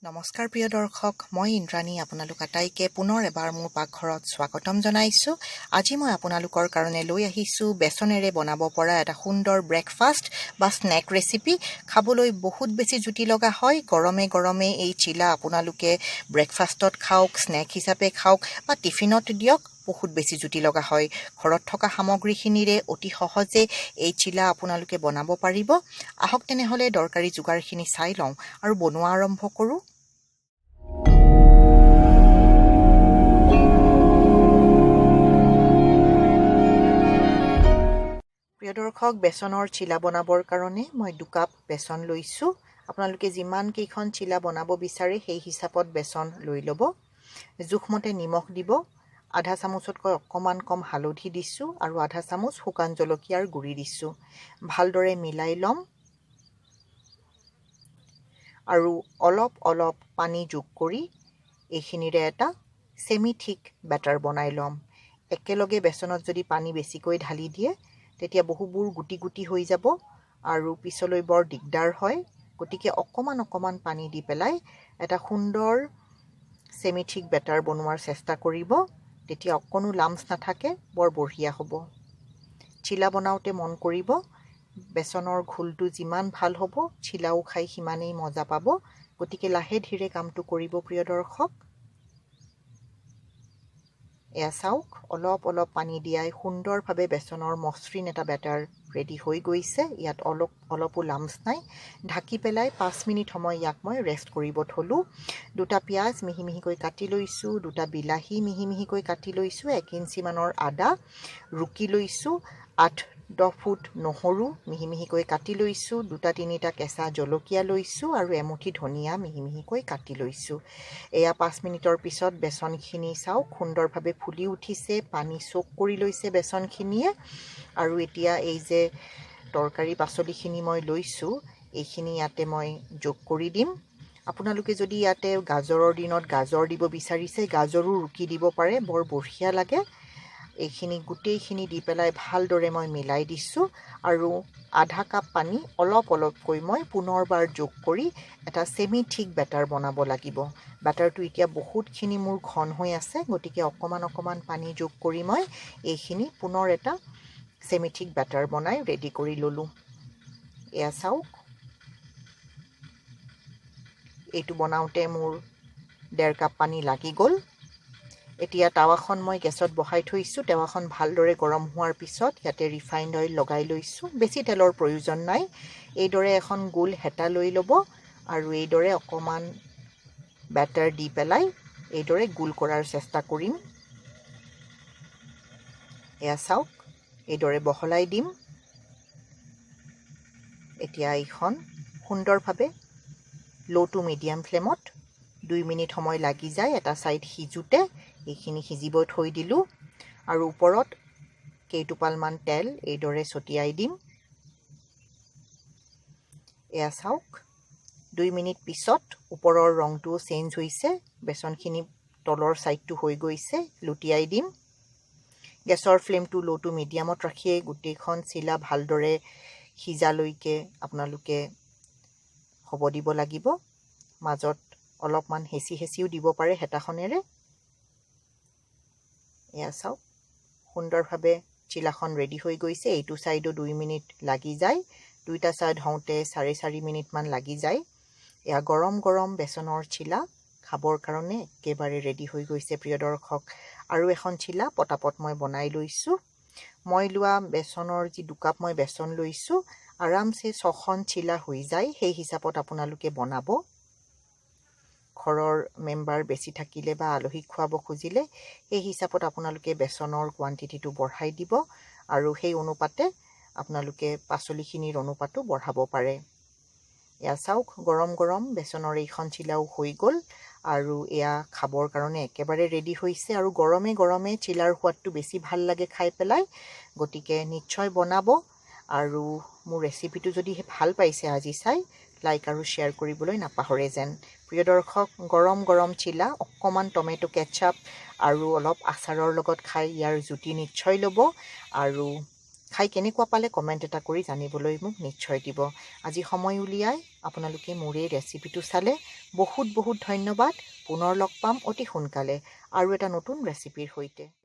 নমস্কাৰ প্ৰিয় দৰ্শক, মই ইন্দ্ৰাণী আপোনালোক আটাইকে পুনৰ এবাৰ মোৰ পাকঘৰত স্বাগতম জনাইছোঁ। আজি মই আপোনালোকৰ কাৰণে লৈ আহিছোঁ বেচনেৰে বনাব পৰা এটা সুন্দৰ ব্ৰেকফাষ্ট বা স্নেক ৰেচিপি। খাবলৈ বহুত বেছি জুতি লগা হয়। গৰমে গৰমে এই চিলা আপোনালোকে ব্ৰেকফাষ্টত খাওক, স্নেক হিচাপে খাওক বা টিফিনত দিয়ক, বহুত বেছি জুতি লগা হয়। ঘৰত থকা সামগ্ৰীখিনিৰে অতি সহজে এই চিলা আপোনালোকে বনাব পাৰিব। আহক তেনেহ'লে দৰকাৰী যোগাৰখিনি চাই লওঁ আৰু বনোৱা আৰম্ভ কৰোঁ। প্ৰিয় দৰ্শক, বেচনৰ চিলা বনাবৰ কাৰণে মই 2 কাপ বেচন লৈছোঁ। আপোনালোকে যিমান কেইখন চিলা বনাব বিচাৰে সেই হিচাপত বেচন লৈ ল'ব। জোখমতে নিমখ দিব। আধা চামুচতকৈ অকণমান কম হালধি দিছোঁ আৰু আধা চামুচ শুকান জলকীয়াৰ গুড়ি দিছোঁ। ভালদৰে মিলাই ল'ম আৰু অলপ অলপ পানী যোগ কৰি এইখিনিৰে এটা চেমি থিক বেটাৰ বনাই ল'ম। একেলগে বেচনত যদি পানী বেছিকৈ ঢালি দিয়ে তেতিয়া বহুবোৰ গুটি গুটি হৈ যাব আৰু পিছলৈ বৰ দিগদাৰ হয়। গতিকে অকণমান পানী দি পেলাই এটা সুন্দৰ চেমি থিক বেটাৰ বনোৱাৰ চেষ্টা কৰিব। তেতিয়া অকণো লাম্পছ নাথাকে, বৰ বঢ়িয়া হ'ব। চিলা বনাওঁতে মন কৰিব, বেচনৰ ঘোলটো যিমান ভাল হ'ব চিলাও খাই সিমানেই মজা পাব। গতিকে লাহে ধীৰে কামটো কৰিব প্ৰিয় দৰ্শক। এয়া চাওক, অলপ অলপ পানী দিয়াই সুন্দৰভাৱে বেচনৰ মসৃণ এটা বেটাৰ ৰেডি হৈ গৈছে। ইয়াত অলপো লাম্পছ নাই। ঢাকি পেলাই 5 মিনিট সময় ইয়াক মই ৰেষ্ট কৰিব থলোঁ। 2টা পিঁয়াজ মিহি মিহিকৈ কাটি লৈছোঁ, 2টা বিলাহী মিহি মিহিকৈ কাটি লৈছোঁ, 1 ইঞ্চিমানৰ আদা ৰুকি লৈছোঁ, 8-10 ফুট নহৰু মিহি মিহিকৈ কাটি লৈছোঁ, 2-3টা কেঁচা জলকীয়া লৈছোঁ আৰু এমুঠি ধনিয়া মিহি মিহিকৈ কাটি লৈছোঁ। এয়া 5 মিনিটৰ পিছত বেচনখিনি চাওক সুন্দৰভাৱে ফুলি উঠিছে, পানী চোক কৰি লৈছে বেচনখিনিয়ে। আৰু এতিয়া এই যে তৰকাৰী পাচলিখিনি মই লৈছোঁ এইখিনি ইয়াতে মই যোগ কৰি দিম। আপোনালোকে যদি ইয়াতে গাজৰৰ দিনত গাজৰ দিব বিচাৰিছে গাজৰো ৰুকি দিব পাৰে, বৰ বঢ়িয়া লাগে। এইখিনি গোটেইখিনি দি পেলাই ভালদৰে মই মিলাই দিছোঁ আৰু আধা কাপ পানী অলপ অলপকৈ মই পুনৰবাৰ যোগ কৰি এটা চেমি থিক বেটাৰ বনাব লাগিব। বেটাৰটো এতিয়া বহুতখিনি মোৰ ঘন হৈ আছে, গতিকে অকণমান পানী যোগ কৰি মই এইখিনি পুনৰ এটা চেমি থিক বেটাৰ বনাই ৰেডি কৰি ল'লোঁ। এয়া চাওক, এইটো বনাওঁতে মোৰ 1.5 কাপ পানী লাগি গ'ল। এতিয়া টাৱাখন মই গেছত বহাই থৈছোঁ। টাৱাখন ভালদৰে গৰম হোৱাৰ পিছত ইয়াতে ৰিফাইণ্ড অইল লগাই লৈছোঁ। বেছি তেলৰ প্ৰয়োজন নাই। এইদৰে এখন গোল হেতা লৈ ল'ব আৰু এইদৰে অকণমান বেটাৰ দি পেলাই এইদৰে গোল কৰাৰ চেষ্টা কৰিম। এয়া চাওক, এইদৰে বহলাই দিম। এতিয়া এইখন সুন্দৰভাৱে ল' টু মিডিয়াম ফ্লেমত 2 মিনিট সময় লাগি যায় এটা ছাইড সিজোতে। এইখিনি সিজিব থৈ দিলোঁ আৰু ওপৰত কেইটোপালমান তেল এইদৰে ছটিয়াই দিম। এয়া চাওক, 2 মিনিট পিছত ওপৰৰ ৰংটো চেঞ্জ হৈছে, বেচনখিনি তলৰ ছাইডটো হৈ গৈছে। লুটিয়াই দিম। গেছৰ ফ্লেমটো ল' টু মিডিয়ামত ৰাখিয়ে গোটেইখন চিলা ভালদৰে সিজালৈকে আপোনালোকে হ'ব দিব লাগিব। মাজত অলপমান হেঁচিও দিব পাৰে হেতাখনেৰে। এয়া চাওক, সুন্দৰভাৱে চিলাখন ৰেডি হৈ গৈছে। এইটো ছাইডো 2 মিনিট লাগি যায়, 2টা ছাইড হওঁতে 4.5 মিনিটমান লাগি যায়। এয়া গৰম গৰম বেচনৰ চিলা খাবৰ কাৰণে একেবাৰে ৰেডি হৈ গৈছে প্ৰিয় দৰ্শক। আৰু এখন চিলা পটাপট মই বনাই লৈছোঁ। মই লোৱা বেচনৰ যি 2 কাপ মই বেচন লৈছোঁ, আৰামছে 6খন চিলা হৈ যায়। সেই হিচাপত আপোনালোকে বনাব। ঘৰৰ মেম্বাৰ বেছি থাকিলে বা আলহীক খুৱাব খুজিলে সেই হিচাপত আপোনালোকে বেচনৰ কোৱান্টিটিটো বঢ়াই দিব আৰু সেই অনুপাতে আপোনালোকে পাচলিখিনিৰ অনুপাতো বঢ়াব পাৰে। এয়া চাওক, গৰম গৰম বেচনৰ এইখন চিলাও হৈ গ'ল আৰু এয়া খাবৰ কাৰণে একেবাৰে ৰেডি হৈছে। আৰু গৰমে গৰমে চিলাৰ সোৱাদটো বেছি ভাল লাগে খাই পেলাই। গতিকে নিশ্চয় বনাব আৰু মোৰ ৰেচিপিটো যদি ভাল পাইছে আজি চাই, লাইক আৰু শ্বেয়াৰ কৰিবলৈ নাপাহৰে যেন। প্ৰিয় দৰ্শক, গৰম গৰম চিলা অকণমান টমেটো কেটচাপ আৰু অলপ আচাৰৰ লগত খাই ইয়াৰ জুতি নিশ্চয় ল'ব। আৰু খাই কেনেকুৱা পালে কমেণ্ট এটা কৰি জানিবলৈ মোক নিশ্চয় দিব। আজি সময় উলিয়াই আপোনালোকে মোৰ এই ৰেচিপিটো চালে বহুত বহুত ধন্যবাদ। পুনৰ লগ পাম অতি সোনকালে আৰু এটা নতুন ৰেচিপিৰ সৈতে।